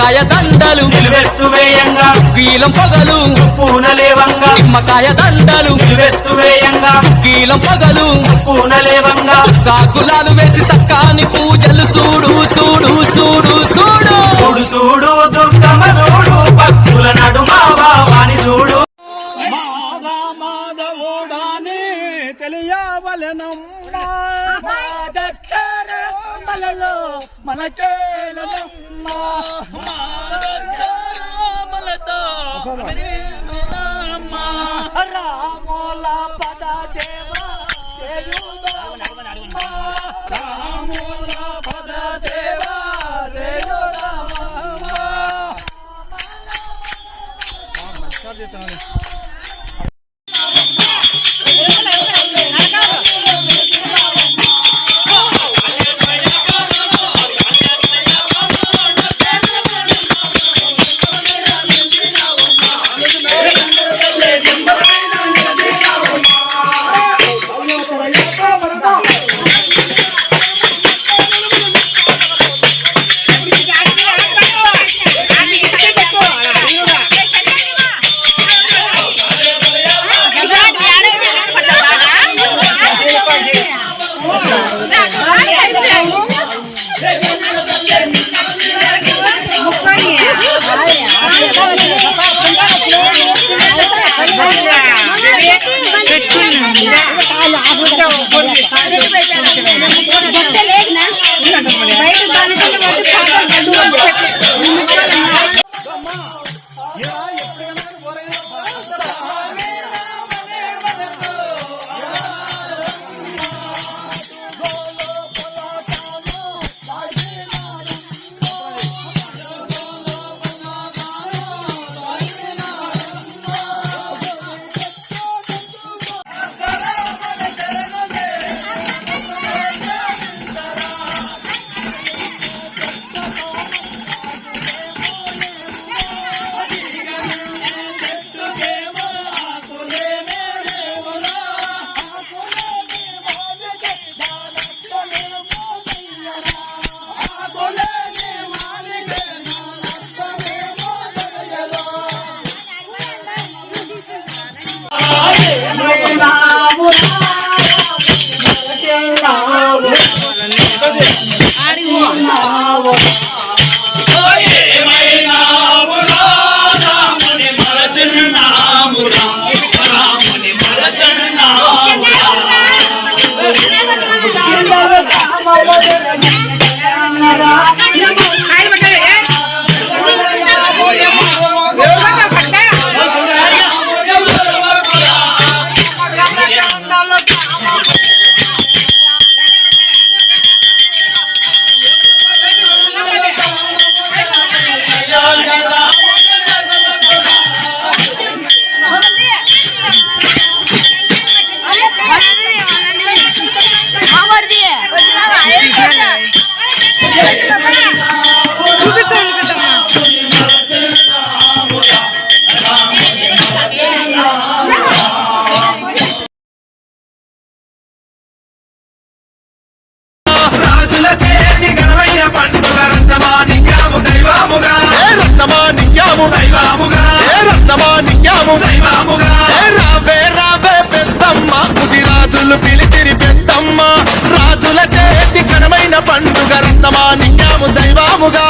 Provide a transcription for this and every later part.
నిమ్మకాయ దండలు నిలువెత్తువేయంగా కీలం పగలు పూనలేవంగా నిమ్మకాయ దండలు నిలువెత్తువేయంగా కీలం పగలు పూనలేవంగా కాకులాలు వేసి సక్కాని పూజలు చూడు చూడు చూడు చూడు చూడు చూడు దుర్గమ్మ చూడు భక్తుల నడుమా వాని చూడు మాధవుడాని తెలియవలనమ్మా దక్షరమలలో మనకేలనమ్మా మనతో రామోల పద సేవ చేయుదమమ్మా రామోల పద సేవ చేయుదమమ్మా రావే రావే పెద్దమ్మ ముదిరాజులు పిలిచిరి పెద్దమ్మ రాజుల చేతి ఘనమైన పండుగ రత్నమా నింగాము దైవాముగా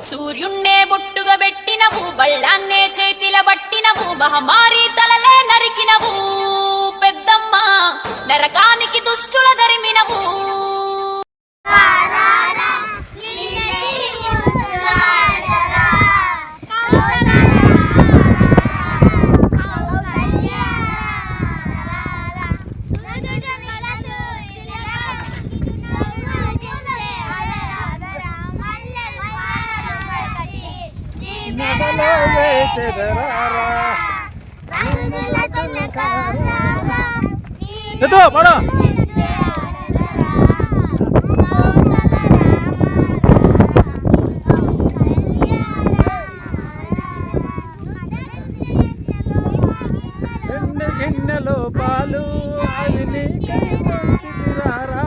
సూర్యున్నే బొట్టుగా పెట్టినవు బళ్ళాన్నే చేతిల పట్టినవు మహమారి తలలే నరికినవు పెద్దమ్మ నరకానికి దుష్టుల దరిమినవు ఎత్తు పడు గిన్నెలో పాలు అవి నీకై మంచిదిరారా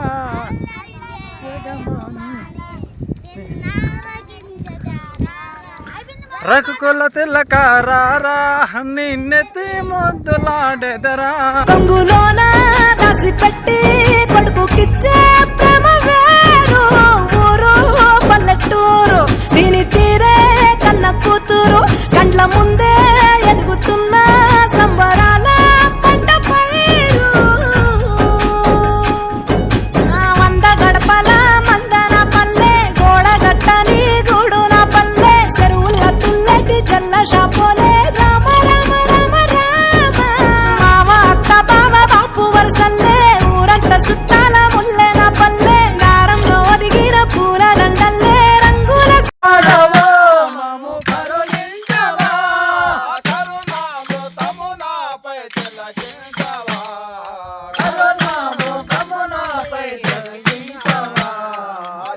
రకుల తిల్లకారా నిన్నెత్తి ముద్దులాడెదరా కొంగులోన దాసి పెట్టి కొడుకుకిచ్చే ప్రేమ వేరు ఊరు పల్లెటూరు దీని తీరే కన్న కూతురు కండ్ల ముందే ఎదుగుతున్న సంబరాల పంట పైరు వంద గడపల మందన పల్లె గోడగట్టని గూడున పల్లె చెరువుల తుల్లటి జల్ల షాపోలే రామ రామ రామ రామ మామ అత్త బావ బాపు వరసల్లే ఊరంతా చుట్టాల ముల్లెన పల్లె గారంలో ఒదిగిన పూల దండల్లే రంగుల మాము కరుణించవా కరుణాము తమునాపై తిలకించవా కరుణాము తమునాపై తిలకించవా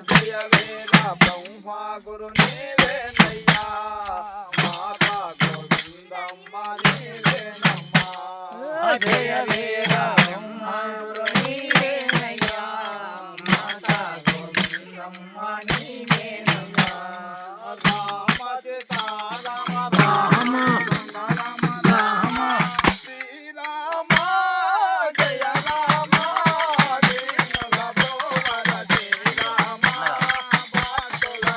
జయ వీర బ్రహ్మ గురు నీవేనయ్యా మాతా గోవిందమ్మ నీవేనమ్మా జయ వీర బ్రహ్మ గురు నీవేనయ్యా మాతా గోవిందమ్మ నీవేనమ్మా రామ సీతారామ రామ రామ శ్రీరామ జయ రామ దీనుల బ్రోవర శ్రీరామ భక్తుల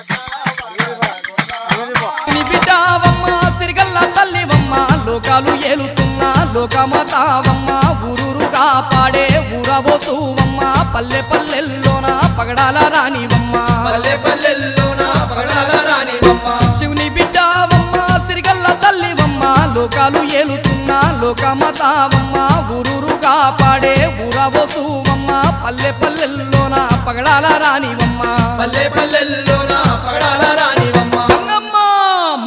నీ బిడ్డావమ్మ సిరిగల్ల తల్లివమ్మ లోకాలు ఏలుతున్న లోకమతావమ్మ ఊరూరుగా పాడే ఊరబోసువమ్మ పల్లె పల్లెల్లోన పగడాల రానివమ్మ పల్లె పల్లెల్లోన పగడాల రానివమ్మ శివుని బిడ్డావమ్మ సిరిగల్ల తల్లివమ్మ లోకాలు ఏలుతున్న లోకమతావమ్మ ఊరూరుగా పాడే ఊరబోసువమ్మ పల్లె పల్లెల్లోన పగడాల రానివమ్మ పల్లె పల్లెల్లోన పగడాల రానివమ్మ గంగమ్మ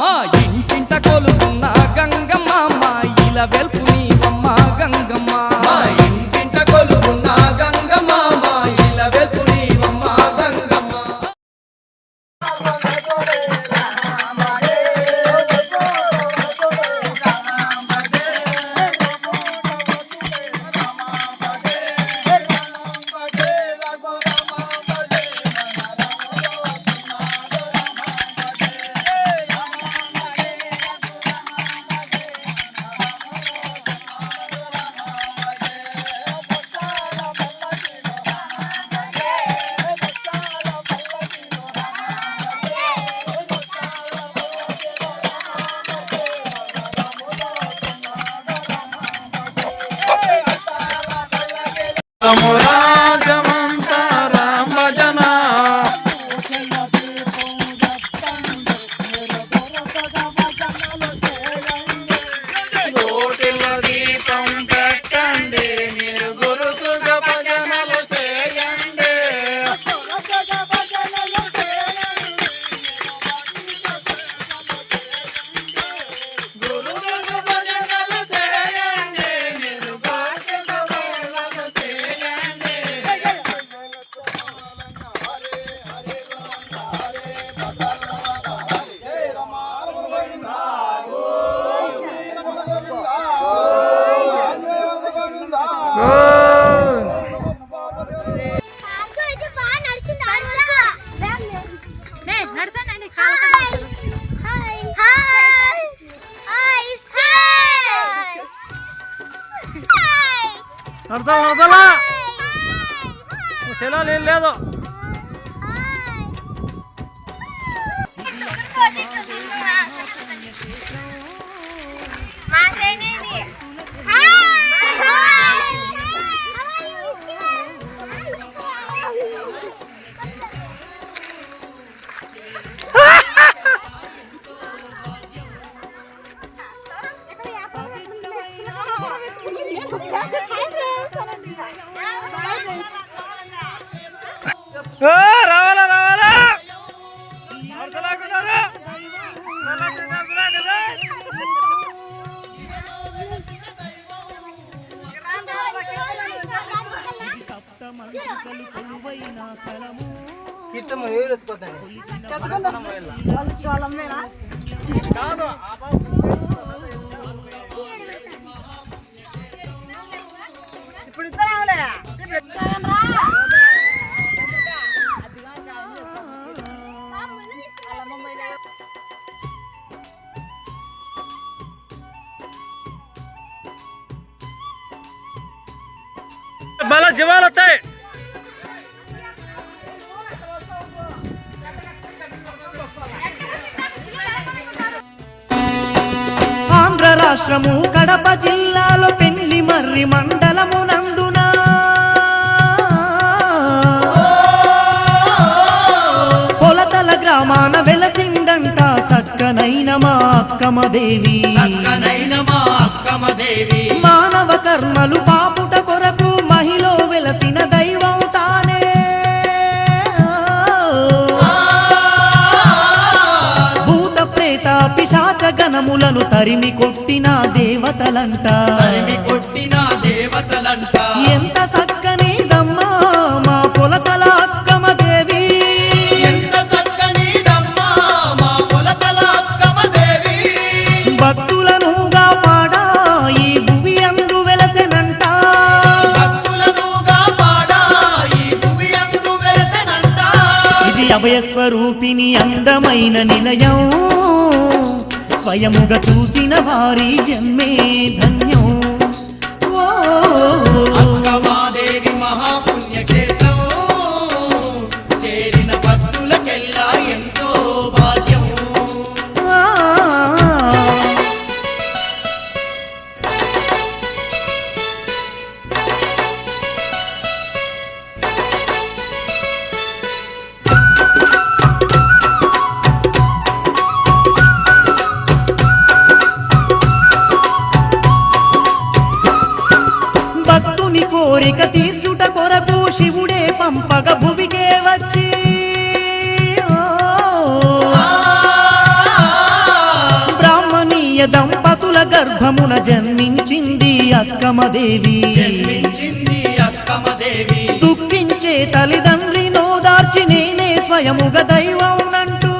మా ఇంటింట కొలుతున్న గంగమ్మ మా ఇల వెల్పు నీవమ్మ గంగమ్మ మా ఇంటింట కొలుతున్న గంగమ్మ మా ఇల వెల్పు నీవమ్మ గంగమ్మ రాజమంత రామ భజన కోటిల దీపం పెట్టండి మీరు గురుతుగ భజనలు చేయండి గురుతుగ భజనలు చేయండి మీరు గురుతుగ భజనలు చేయండి నడసలా సెలవు ఏం లేదు రావాలా రావాలా నడసలాకున్నారు కదా मला जेवायला होतंय. ఆంధ్ర రాష్ట్రము కడప జిల్లాలో పెళ్లి మర్రి మండలము నందున పొలతల గ్రామాన వెలసిందంట చక్కనైన మా అక్కమదేవి. మానవ కర్మలు పాపుట కొరకు మహిళ వెలసిన దైవం తానే. భూత ప్రేత పిశాచ గణములను తరిమి కొట్టిన దేవతలంట. ఎంత చక్కనిదమ్మా మా పొలతల అక్కమదేవి. భక్తులనుగా పాడా ఈ భువి అందు వెలసెనంట. ఇది అభయస్వరూపిణి అందమైన నిలయం. స్వయముగా చూసిన వారి జన్మే ధన్యం. ఓ అక్కమాదేవి మహాపుణ్యక్షేత్రం చేరిన భక్తులకెల్లా ఎంతో భాగ్యం. భక్తుని కోరిక తీర్చుట కొరకు శివుడే పంపగ భువికే వచ్చి బ్రాహ్మణీయ దంపతుల గర్భమున జన్మించింది అక్కమదేవి. దుఃఖించే తల్లిదండ్రి నోదార్చి నేనే స్వయముగ దైవం నంటూ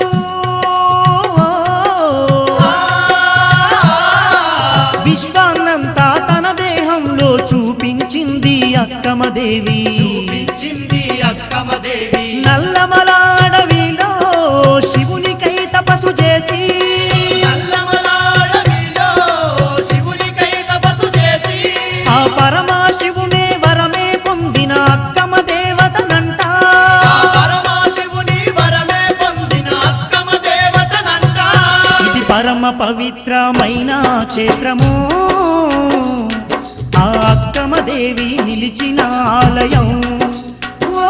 విశ్వాన్నంతా తన దేహంలో చూపించింది అక్కమదేవి. నల్లమల అడవిలో శివునికై తపస్సు చేసి ఆ పరమాశివునే వరమే పొందిన అక్కమ దేవతనంట. ఇది పరమ పవిత్రమైన క్షేత్రము. ఆ అక్కమదేవి నిలిచిన ఆలయం. ఓ